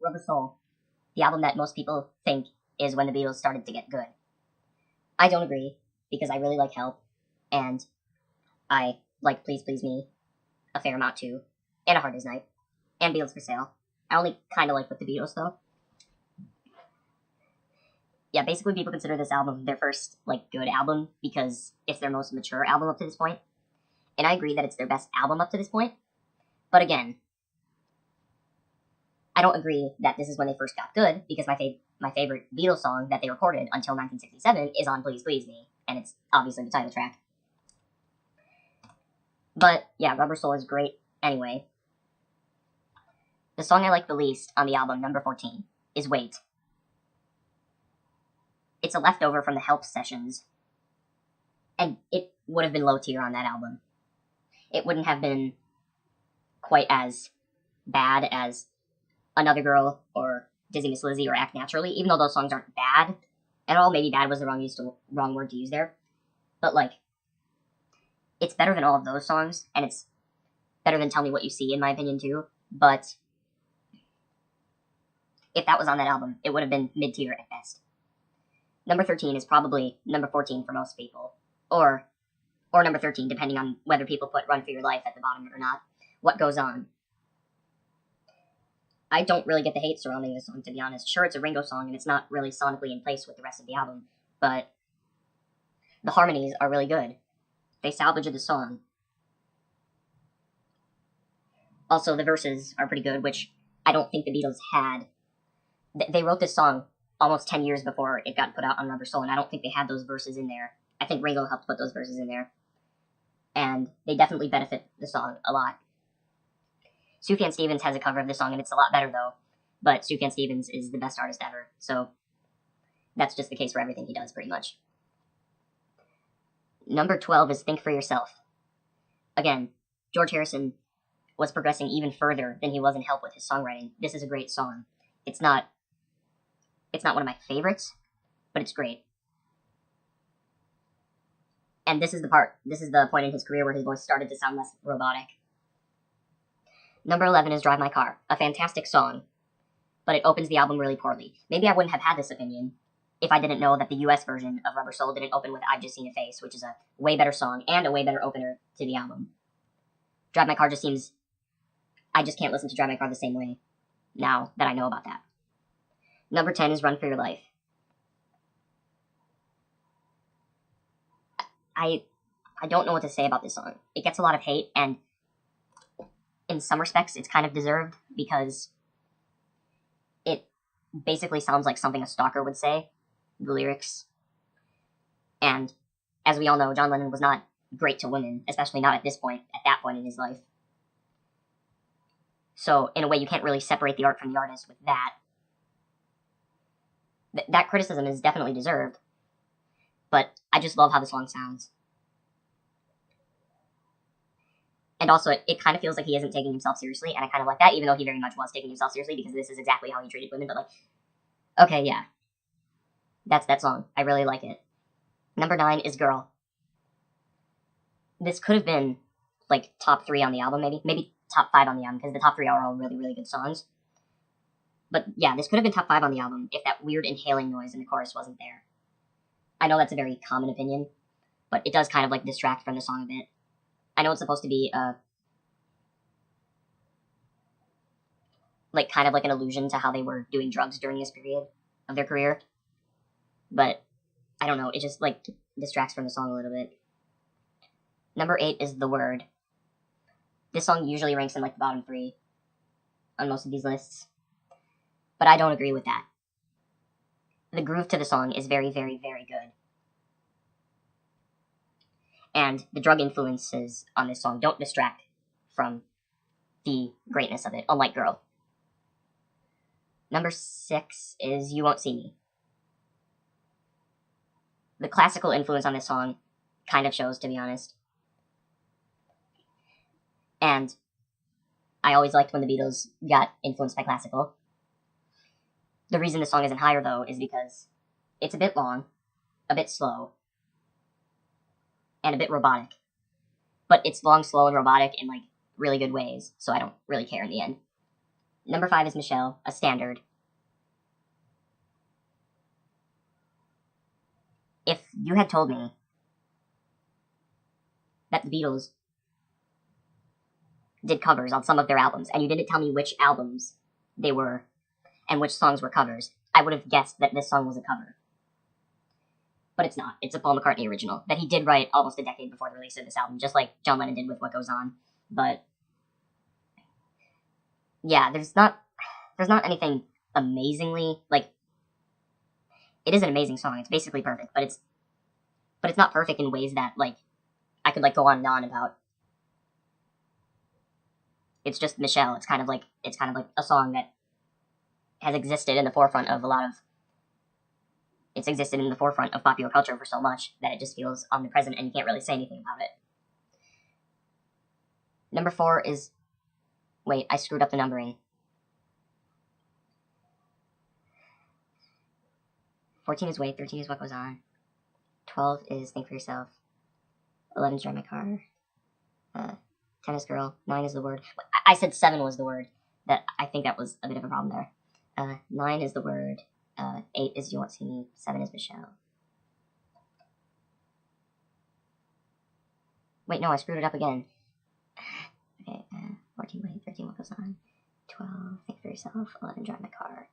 Rubber Soul, the album that most people think is when the Beatles started to get good. I don't agree, because I really like Help, and I like Please Please Me a fair amount too, and A Hard Day's Night, and Beatles for Sale. I only kind of like With the Beatles, though. Yeah, basically people consider this album their first, good album, because it's their most mature album up to this point. And I agree that it's their best album up to this point. But again, I don't agree that this is when they first got good, because my favorite Beatles song that they recorded until 1967 is on Please Please Me, and it's obviously the title track. But, yeah, Rubber Soul is great anyway. The song I like the least on the album, number 14, is Wait. It's a leftover from the Help sessions, and it would have been low tier on that album. It wouldn't have been quite as bad as Another Girl or Dizzy Miss Lizzy or Act Naturally, even though those songs aren't bad at all. Maybe bad was the wrong word to use there. But, it's better than all of those songs, and it's better than Tell Me What You See, in my opinion, too. But if that was on that album, it would have been mid-tier at best. Number 13 is probably number 14 for most people. Or number 13, depending on whether people put Run For Your Life at the bottom or not. What Goes On. I don't really get the hate surrounding this song, to be honest. Sure, it's a Ringo song, and it's not really sonically in place with the rest of the album, but the harmonies are really good. They salvage the song. Also, the verses are pretty good, which I don't think the Beatles had. They wrote this song almost 10 years before it got put out on Rubber Soul, and I don't think they had those verses in there. I think Ringo helped put those verses in there. And they definitely benefit the song a lot. Sufjan Stevens has a cover of this song, and it's a lot better, though. But Sufjan Stevens is the best artist ever, so that's just the case for everything he does, pretty much. Number 12 is Think For Yourself. Again, George Harrison was progressing even further than he was in Help with his songwriting. This is a great song. It's not one of my favorites, but it's great. And this is the point in his career where his voice started to sound less robotic. Number 11 is Drive My Car, a fantastic song, but it opens the album really poorly. Maybe I wouldn't have had this opinion if I didn't know that the US version of Rubber Soul didn't open with I've Just Seen a Face, which is a way better song and a way better opener to the album. Drive My Car just seems... I just can't listen to Drive My Car the same way now that I know about that. Number 10 is Run For Your Life. I don't know what to say about this song. It gets a lot of hate, and in some respects, it's kind of deserved, because it basically sounds like something a stalker would say, the lyrics. And as we all know, John Lennon was not great to women, especially not at that point in his life. So, in a way, you can't really separate the art from the artist with that. That criticism is definitely deserved, but I just love how the song sounds. And also, it kind of feels like he isn't taking himself seriously, and I kind of like that, even though he very much was taking himself seriously, because this is exactly how he treated women, but okay, yeah. That's that song. I really like it. Number 9 is Girl. This could have been, top 3 on the album, maybe top 5 on the album, because the top 3 are all really, really good songs. But yeah, this could have been top 5 on the album if that weird inhaling noise in the chorus wasn't there. I know that's a very common opinion, but it does kind of, distract from the song a bit. I know it's supposed to be, kind of an allusion to how they were doing drugs during this period of their career. But, I don't know, it just, distracts from the song a little bit. Number 8 is The Word. This song usually ranks in, the bottom 3 on most of these lists. But I don't agree with that. The groove to the song is very, very, very good. And the drug influences on this song don't distract from the greatness of it, unlike Girl. Number 6 is You Won't See Me. The classical influence on this song kind of shows, to be honest. And I always liked when the Beatles got influenced by classical. The reason the song isn't higher, though, is because it's a bit long, a bit slow, and a bit robotic. But it's long, slow, and robotic in, really good ways, so I don't really care in the end. Number 5 is Michelle, a standard. If you had told me that the Beatles did covers on some of their albums, and you didn't tell me which albums they were and which songs were covers, I would have guessed that this song was a cover. But it's not. It's a Paul McCartney original that he did write almost a decade before the release of this album, just like John Lennon did with What Goes On. But yeah, there's not anything amazingly, like, it is an amazing song. It's basically perfect, but it's not perfect in ways that, like, I could, like, go on and on about. It's just Michelle. It's kind of like a song that has existed in the forefront of it's existed in the forefront of popular culture for so much that it just feels omnipresent and you can't really say anything about it. Number 4 is, wait, I screwed up the numbering. 14 is Wait, 13 is What Goes On, 12 is Think for Yourself, 11 is Drive My Car, 10 is Girl, 9 is The Word. I said 7 was The Word. I think that was a bit of a problem there. 9 is The Word, 8 is You Won't See Me, 7 is Michelle. Wait, no, I screwed it up again. Okay, 14 Wait, 13 What Goes On, 12 Think for Yourself, 11 Drive My Car,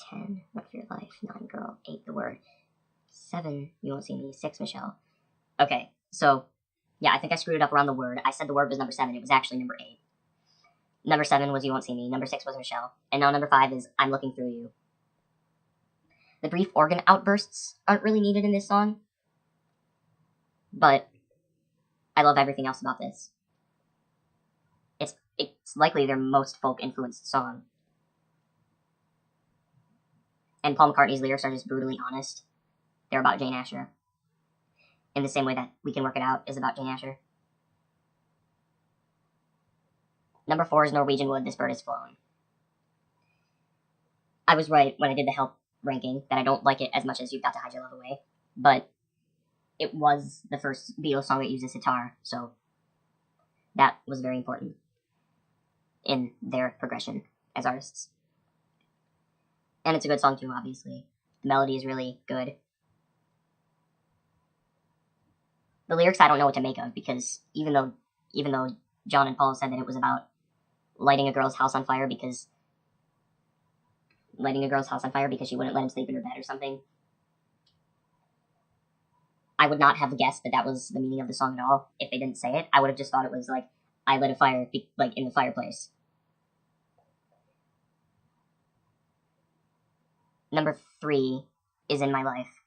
10 Run for Your Life, 9 Girl, 8 The Word, 7 You Won't See Me, 6 Michelle. Okay, so yeah, I think I screwed it up around The Word. I said The Word was number 7. It was actually number 8. Number 7 was You Won't See Me. Number 6 was Michelle. And now number 5 is I'm Looking Through You. The brief organ outbursts aren't really needed in this song, but I love everything else about this. It's likely their most folk-influenced song. And Paul McCartney's lyrics are just brutally honest. They're about Jane Asher. In the same way that We Can Work It Out is about Jane Asher. Number 4 is Norwegian Wood, This Bird Has Flown. I was right when I did the Help ranking that I don't like it as much as You've Got to Hide Your Love Away, but it was the first Beatles song that uses sitar, so that was very important in their progression as artists. And it's a good song too, obviously. The melody is really good. The lyrics I don't know what to make of, because even though John and Paul said that it was about lighting a girl's house on fire because she wouldn't let him sleep in her bed or something, I would not have guessed that was the meaning of the song at all if they didn't say it. I would have just thought it was like, I lit a fire, like, in the fireplace. Number 3 is In My Life.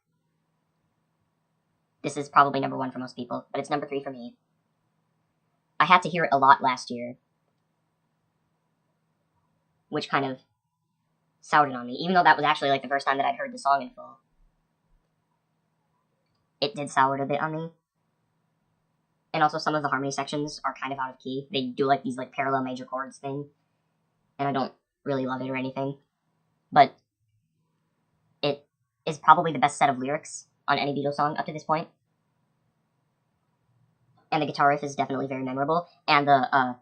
This is probably number 1 for most people, but it's number 3 for me. I had to hear it a lot last year, which kind of soured it on me, even though that was actually like the first time that I'd heard the song in full. It did sour it a bit on me. And also some of the harmony sections are kind of out of key. They do like these like parallel major chords thing, and I don't really love it or anything. But it is probably the best set of lyrics on any Beatles song up to this point. And the guitar riff is definitely very memorable. And the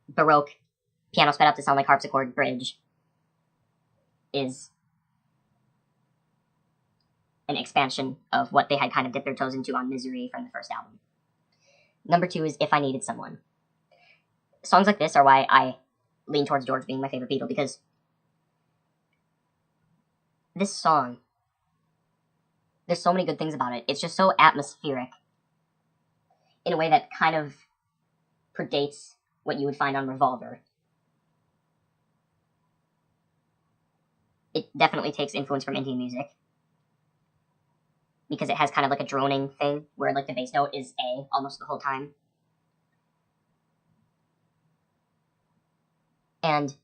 Baroque piano sped up to sound like harpsichord bridge is an expansion of what they had kind of dipped their toes into on Misery from the first album. Number 2 is If I Needed Someone. Songs like this are why I lean towards George being my favorite Beatle, because this song, there's so many good things about it. It's just so atmospheric in a way that kind of predates what you would find on Revolver. It definitely takes influence from Indian music, because it has kind of like a droning thing where like the bass note is A almost the whole time. And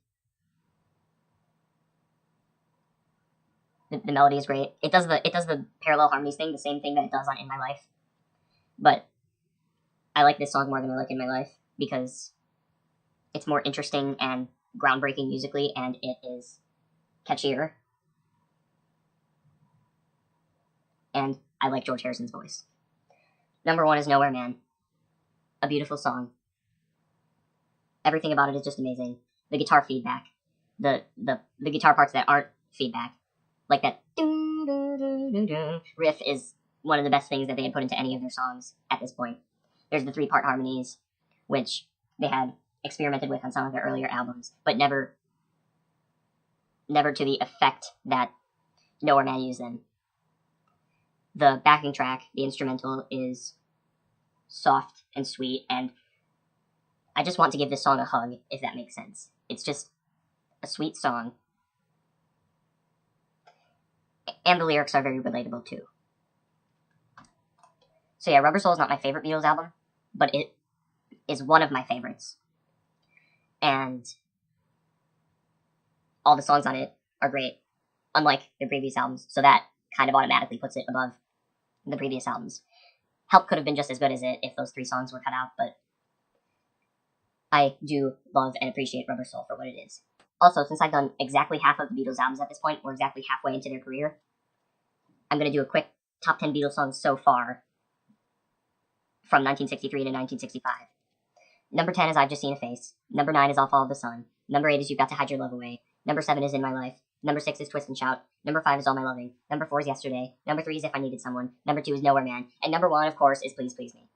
the melody is great. It does the parallel harmonies thing, the same thing that it does on In My Life. But I like this song more than I like In My Life because it's more interesting and groundbreaking musically, and it is catchier. And I like George Harrison's voice. Number 1 is Nowhere Man. A beautiful song. Everything about it is just amazing. The guitar feedback. the guitar parts that aren't feedback, like that riff, is one of the best things that they had put into any of their songs at this point. There's the 3-part harmonies, which they had experimented with on some of their earlier albums, but never to the effect that Nowhere Man used them. The backing track, the instrumental, is soft and sweet, and I just want to give this song a hug, if that makes sense. It's just a sweet song. And the lyrics are very relatable, too. So yeah, Rubber Soul is not my favorite Beatles album, but it is one of my favorites. And all the songs on it are great, unlike the previous albums, so that kind of automatically puts it above the previous albums. Help could have been just as good as it if those 3 songs were cut out, but I do love and appreciate Rubber Soul for what it is. Also, since I've done exactly half of the Beatles albums at this point, we're exactly halfway into their career, I'm going to do a quick top 10 Beatles songs so far from 1963 to 1965. Number 10 is I've Just Seen a Face. Number 9 is I'll Follow the Sun. Number 8 is You've Got to Hide Your Love Away. Number 7 is In My Life. Number 6 is Twist and Shout. Number 5 is All My Loving. Number 4 is Yesterday. Number 3 is If I Needed Someone. Number 2 is Nowhere Man. And number 1, of course, is Please Please Me.